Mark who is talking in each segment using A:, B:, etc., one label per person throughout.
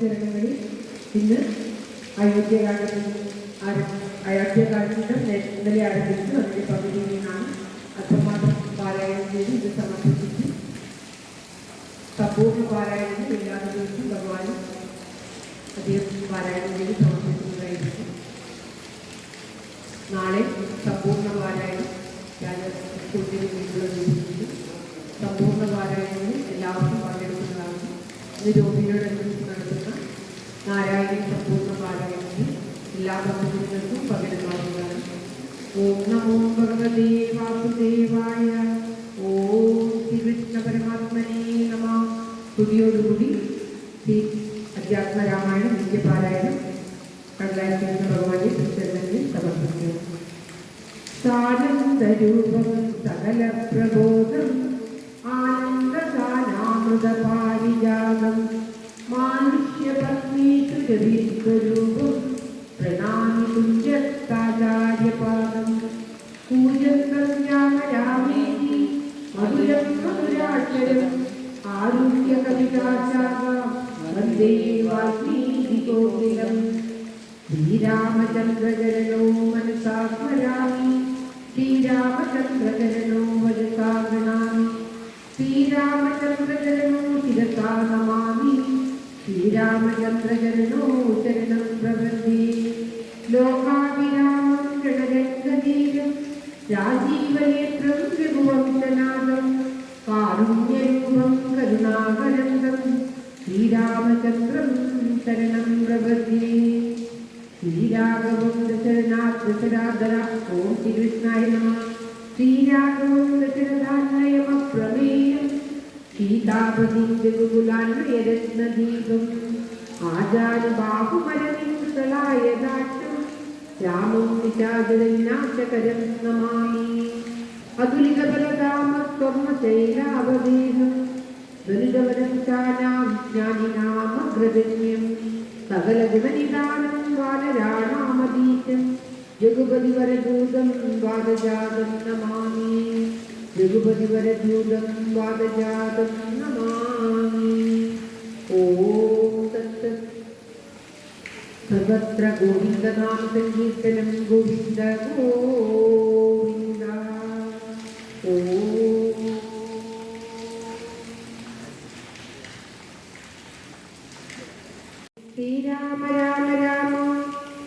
A: ചരണങ്ങളിൽ ഇന്ന് അയോധ്യകാലം ഇന്നലെ ആരംഭിച്ചു. അതിൻ്റെ പകുതിയിൽ നിന്നാണ് അത്രമാത്രം പാരായണം ചെയ്ത് ഇത് സമർപ്പിച്ചിട്ട് സമ്പൂർണ്ണ പാരായണം എല്ലാ ദിവസവും ഭഗവാനും അദ്ദേഹം പാരായണം ചെയ്ത് സമർപ്പിക്കുന്നതായിരിക്കും. നാളെ സമ്പൂർണ്ണ പാരായണം സ്കൂളിൽ വീട്ടിലുള്ള രീതിയിൽ സമ്പൂർണ്ണ പാരായണങ്ങൾ എല്ലാവർക്കും പങ്കെടുക്കുന്നതാണ്. ഇന്ന് രോഗികളോടനുസരിച്ച് നടത്തുന്ന നാരായണ സമ്പൂർണ്ണ പാരായണത്തിൽ എല്ലാ ഭക്തജനങ്ങൾക്കും പങ്കെടുക്കാവുന്നതാണ്. ഓം നമോ ഭഗവതേ വാസുദേവായ. ഓം ശ്രീകൃഷ്ണ പരമാത്മനേ നമഃ. സ്തുതിയോടുകൂടി ശ്രീ അധ്യാത്മരാമായണം നിത്യപാരായണം കടലാശ്രീകൃഷ്ണ ഭഗവാന്റെ തിരുച്ചരണങ്ങളിൽ സമർപ്പിക്കുന്നു. സാനന്ദരൂപം സകല പ്രബോധം ആനന്ദസാനാമൃതപാരിജാതം മാനുഷ്യപത്നീഷു ജഗീസ്വരൂപം പ്രണാമി തുഞ്ചത്താചാര്യപാദം പൂജന്തം രാമരാമേതി മധുരം മധുരാക്ഷരം ആരുണ്യകവിതാചാരം വന്ദേ വാൽമീകികോകിലം. ശ്രീരാമചന്ദ്രചരണോ മനസാ സ്മരാമി ശ്രീരാമചന്ദ്രചരണോ വജസാ ഗണാമി ശ്രീരാമചന്ദ്രചരണോ ശിരസാ നമാമി ശ്രീരാമചന്ദ്രചരണോ ചരണം പ്രപദ്യേ. ലോകാഭിരാമം ഗണരംഗതീരം രാജീവനേത്രം രഘുവംശനാഥം കാരുണ്യരൂപം കരുണാകരന്തം ശ്രീരാമചന്ദ്രം ശരണം പ്രപദ്യേ. ശ്രീരാഘവം ദശരഥാധര. ഓം ശ്രീകൃഷ്ണായ നമഃ. ശ്രീരാഘവം ദശരഥാന്വയമപ്രമേയം സീതാപതിം ജഗുകുലാന്വയരത്നദീപം ആചാര്യബാഹുമരവിംസലായ ദാക്ഷം രാമം നിശാചരവിനാശകരം നമാമി. അതുലിതബലധാമസ്വർണ്ണശൈലാവദേഹം ദുരിതവരം ചാനാം ജ്ഞാനിനാമഗ്രഗണ്യം സകലഗുണനിദാനം വാനരാണാമതീശം ജഗുപതിവരദൂതം വാദജാതം നമാമി. ജഗുപതിവരദൂതം വാദജാതം നമാമി. ഓം തത്സത്. സർവത്ര ഗോവിന്ദനാമ സങ്കീർത്തനം. ഗോവിന്ദ ഗോവിന്ദ. ഓം ശ്രീരാമ രാമ രാമ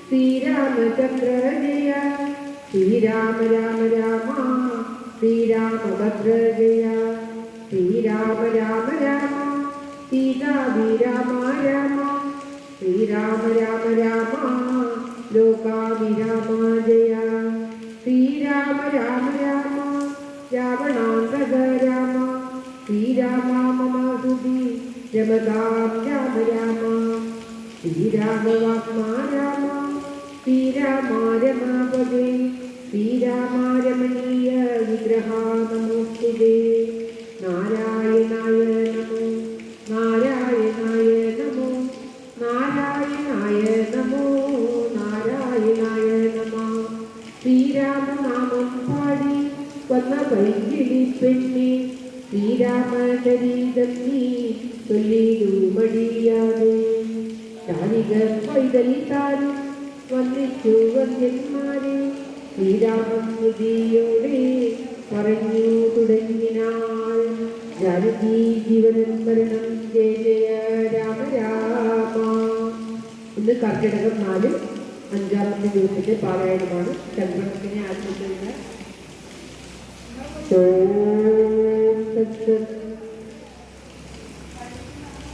A: ശ്രീരാമചന്ദ്ര ജയ. ശ്രീരാമ രാമ രാമ ശ്രീരാമഭദ്ര ജയ. ശ്രീരാമ രാമ രാമ സീതാഭിരാമ രാമ. ശ്രീരാമ രാമ രാമ ലോകാഭിരാമ ജയ. ശ്രീരാമ രാമ രാമ രാവണാന്തക രാമ. ശ്രീരാമ മമ ഹൃദി രമതാം രാമ രാമ. ശ്രീരാമവാത്മാ രാമ ശ്രീരാമ രമാപദേ. ശ്രീരാമ രമണീയ വിഗ്രഹ നമോസ്തുതേ. നാരായണായ നമോ നാരായണായ നമോ നാരായണായ നമോ നാരായണായ നമഃ. ശ്രീരാമനാമം പാടി വന്ന വൈകിളി പെണ്ണെ ശ്രീരാമചരിതം നീ ചൊല്ലിടൂ മടിയാതെ. ചാരിക പൈതലിത്താരും വന്നിച്ചു വന്യന്മാരെ ശ്രീരാമസ്തുതിയോടെ പറഞ്ഞു തുടങ്ങിനാൾ. ജാനകി ജീവനം മരണം ജയ ജയ രാമ രാമ. ഇന്ന് കർക്കിടകം 4 5-ാമത്തെ ദിവസത്തെ പാരായണമാണ്. ചന്ദ്രനെ ആരംഭിക്കുന്ന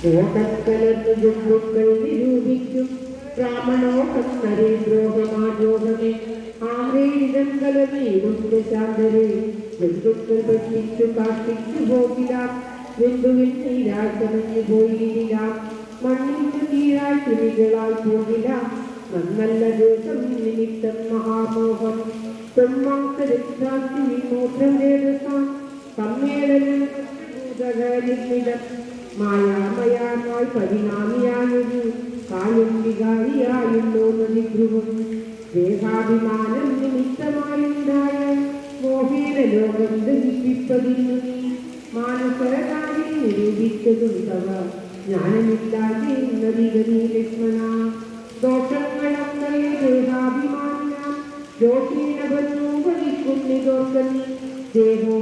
A: ഓടക്കലർന്ന് ജന്തുക്കൾ നിരൂപിക്കും ബ്രാഹ്മണോഹം നരേന്ദ്രോഹമാജോഹമേ. ആഗ്രേരിതം കലമേടുണ്ട് ശാന്തരെ ജന്തുക്കൾ ഭക്ഷിച്ചു കാഷ്ടിച്ചു പോകിലാം. ജന്തുവിൻ നീരാഴ്ചമഞ്ഞു പോയിടാം. മണ്ണിന് നീരായി തുണികളായി പോകിലാം. നന്നല്ല ദിവസം നിമിത്തം മഹാമോഹം ബ്രഹ്മാന്തരക്ഷാസ്തി വിമോചം വേദസാം. സമ്മേളനം ഭൂതകാര്യമിതം മായാമയാമായി പരിണാമിയായൊരു കാര്യം വികാരിയായുള്ളോ നദിധ്രുവം. ദേഹാഭിമാനം നിമിത്തമായുണ്ടായ മോഹേന ലോകം ദഹിപ്പിപ്പതിനു നീ മാനസകാര്യം നിരൂപിച്ചതും തവ ജ്ഞാനമില്ലാതെ നദിഗതി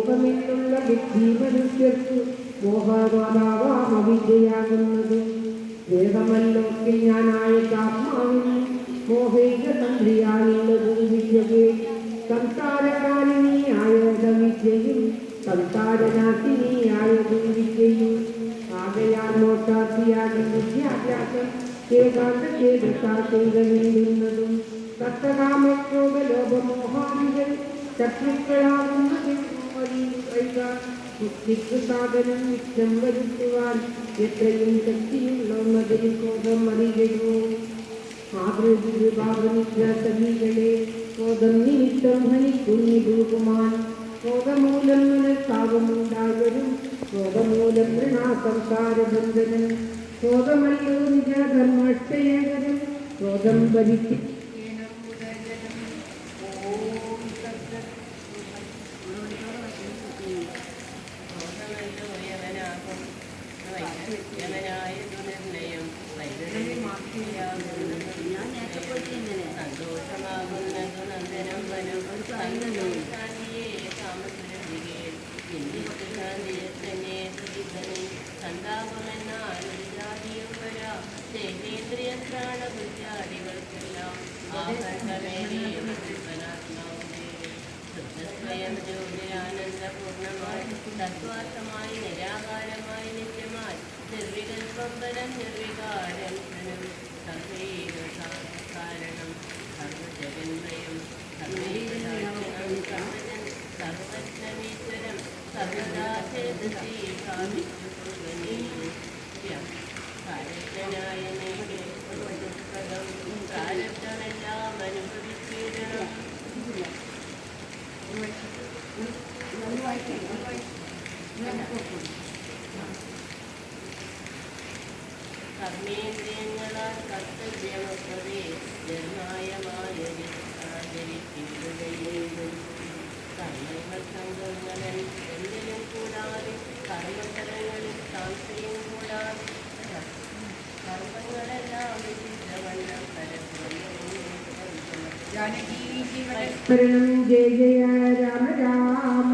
A: ലോകമെന്നുള്ള ബുദ്ധി മനുഷ്യർക്ക് മോഹമാതാവാമവിദ്യയാകുന്നത്. ദേഹമല്ലോക്കെ ഞാനായിട്ടാത്മാവിന് മോഹൈക തന്ത്രിയായുള്ളത് വിദ്യകേ. സംസാരകാലിനിയായത് വിദ്യയും സംസാരനാശിനിയായതും വിദ്യയും. ആകയാൽ മോക്ഷാർത്ഥിയാകും വിദ്യാഭ്യാസം ഏകാന്ത ചേതസാ ചെയ്ത നേടുന്നതും. സപ്തകാമക്രോധലോഭമോഹാദികൾ ശത്രുക്കളാകുന്നതും മുക്തിക്ക് സാധനം മിച്ചം വരുത്തുവാൻ എത്രയും ശക്തിയുള്ളതിന് ക്രോധം അറിയുന്നു. മാതൃഭാവനിഗ്രസീകളെ ക്രോധം നിമിത്തം ഹനിക്കുന്നിരൂപമാൻ. ക്രോധമൂലം മനസ്താപമുണ്ടാകരും ക്രോധമൂലം ഋണാസംസാരബന്ധനം. ക്രോധമല്ലോ നിജധർമ്മഷ്ടയേകരും ക്രോധം ഭരിക്കും.
B: സന്തോഷമാകുന്നതു നന്ദനം വനം തന്നെ സന്താപമെന്നാലൊരു ജാതിയും വരാ. ദേഹേന്ദ്രിയത്രാണഭുജാദികൾക്കെല്ലാം ആഹർഷമേറിയ സ്വയം ജ്യോതിരാനന്ദപൂർണമായി തത്വാർത്ഥമായി നിരാകാരമായി നിത്യമായി നിർവികൽപ്പം പരം നിർവികാരം കാരണം സർവജഗന്മയം സർവജ്ഞമീശ്വരം സർവദാ ചേതസി കാരജ്ഞനായ പ്രാരബ്ധമെല്ലാം അനുഭവിച്ചിടണം. കർമ്മേന്ദ്രിയങ്ങളാൽ കർത്തവ്യമൊക്കെ നിർണായമായിരിക്കുകയും കർമ്മങ്ങൾ സംഘങ്ങളിൽ എന്തിനും കൂടാതെ കർമ്മഫലങ്ങളിൽ താല്പര്യം കൂടാതെ കർമ്മങ്ങളെല്ലാം വിശിഷ്ടവണ്ണം
A: പരസ്പരം ജയ ജയ രാമ രാമ.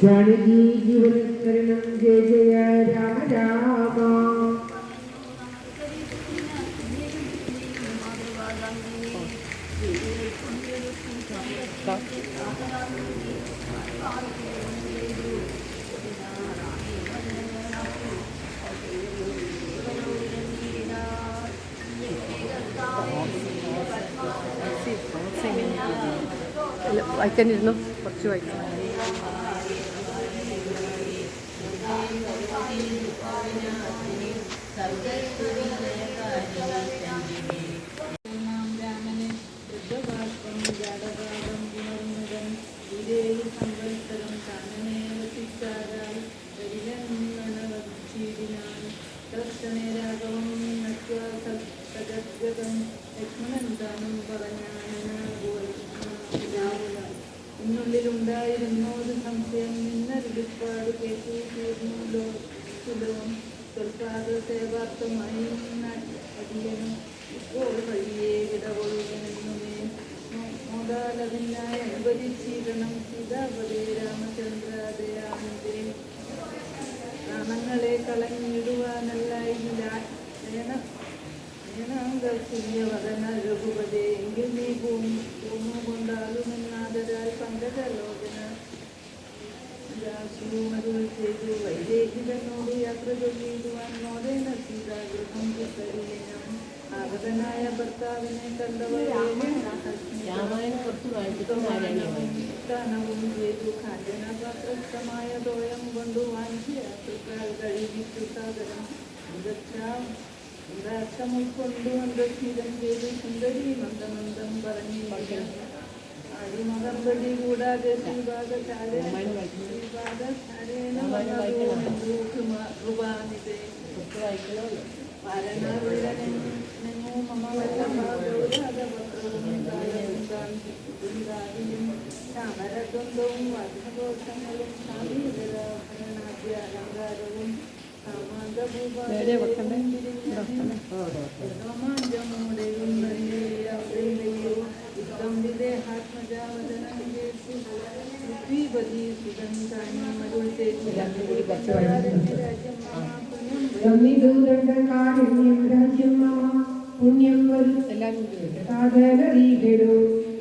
A: जानकी जीवनकरणं जय जय राम राम.
C: വായിക്കാനിരുന്നു കുറച്ച് വായിക്കാം.
D: ഉള്ളിലുണ്ടായിരുന്നൊരു സംശയം നിന്നരുളിപ്പാട് കേട്ടു തീർന്നല്ലോ സുലഭം സേവാർത്ഥമായി അടിയനും ഇപ്പോൾ വഴിയേ വിടകൊള്ളുകനെന്നുമേ മോദാലതിനായി അനുവദിച്ചിരണം സീതാപതി രാമചന്ദ്ര ദയാനന്ദേ പ്രാണങ്ങളെ കളഞ്ഞിടുവാനല്ലായി തുല്യവദന രഘുപതേ എങ്കിൽ നീ പൂന്നു കൊണ്ടാലുമെന്നാദരാൽ പങ്കജലോചന മരുൾ ചെയ്തു വൈദേഹികനോട് യാത്ര ചൊല്ലിടുവാൻ മോദേന സീതാഗൃഹം പുത്തരിലേനം ആഗതനായ ഭർത്താവിനെ കണ്ടവരും ചെയ്തു കാഞ്ചനപാത്രസ്ഥമായ തോയം കൊണ്ടു വാഞ്ചിയാത്രക്കാൽ കഴിവിച്ചു സാഗരം ഉദാർത്ഥം ഉൾക്കൊണ്ടു അന്തസ്ഥിരം ചെയ്തു സുന്ദരി മന്ദമന്ദം പറഞ്ഞു അടിമകമ്പടി കൂടാതെ ചാമരദ്വന്ദ്വവും വർണ്ണദോഷങ്ങളും സാമീതരാഭരണാദ്യ അലങ്കാരവും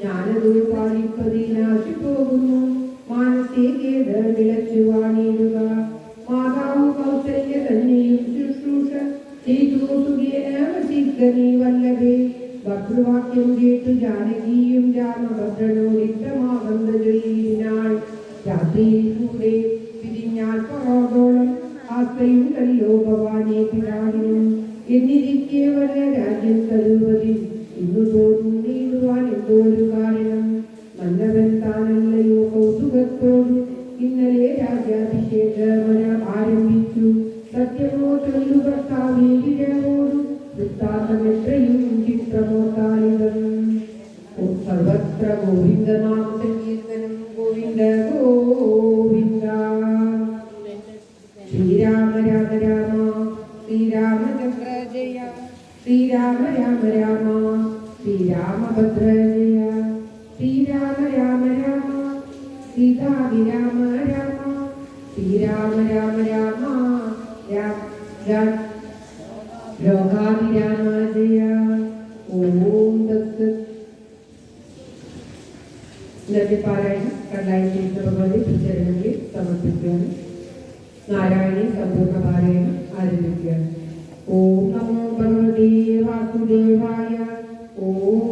A: ഞാനതു പാലിപ്പതിനാശു പോകുന്നു മാനസികേത വിളച്ചു വാണിയിടുക മാതാവ് കൗസല്യ തന്നെയും ശുശ്രൂഷ ചെയ്തു സുഖേന വസിക്കനീ വല്ലഭേ ഭദ്രവാക്യം കേട്ടു ജാനകിയും രാമഭദ്രനോടിഷ്ടമാകന്ത ചൊല്ലിനാൾ രാത്രിയിൽ കൂടെ പിരിഞ്ഞാൽ പറോടോളം ആശ്രയുണ്ടല്ലോ ഭവാനെ പിതാവിനും എന്നിരിക്കെ വല്ല രാജ്യം തരുവതിൽ ഇന്നു തോന്നിയിടുവാൻ എന്തോരു കാരണം മന്നവൻ താനല്ലയോ കൗതുകത്തോട് ഇന്നലെ രാജ്യാഭിഷേകം ആരംഭിച്ചു സത്യമോ ചൊല്ലു ഭർത്താവോട് വൃത്താന്തമെത്രയും ചിത്രമോത്താലിതം സർവത്ര ഗോവിന്ദനാമ സങ്കീർത്തനം ഗോവിന്ദ ഗോവിന്ദ ശ്രീരാമ രാമ രാമ ശ്രീരാമചന്ദ്ര ജയ ശ്രീരാമ രാമ രാമ ശ്രീരാമഭദ്ര ജയ ശ്രീരാമ രാമ രാമ സീതാഭിരാമ രാമ ശ്രീരാമ രാമ രാമ ലോകാഭിരാമ ജയ ഓം തത്സത്. ഇന്നത്തെ പാരായണം കണ്ടായി ഭഗവതി പ്രചരണങ്ങളിൽ സമർപ്പിക്കുകയാണ്. നാരായണി സമ്പൂർണ്ണ പാരായണം ആരംഭിക്കുകയാണ്. ഓം നമോ ഭഗവതേ വാസുദേവായ. ഓം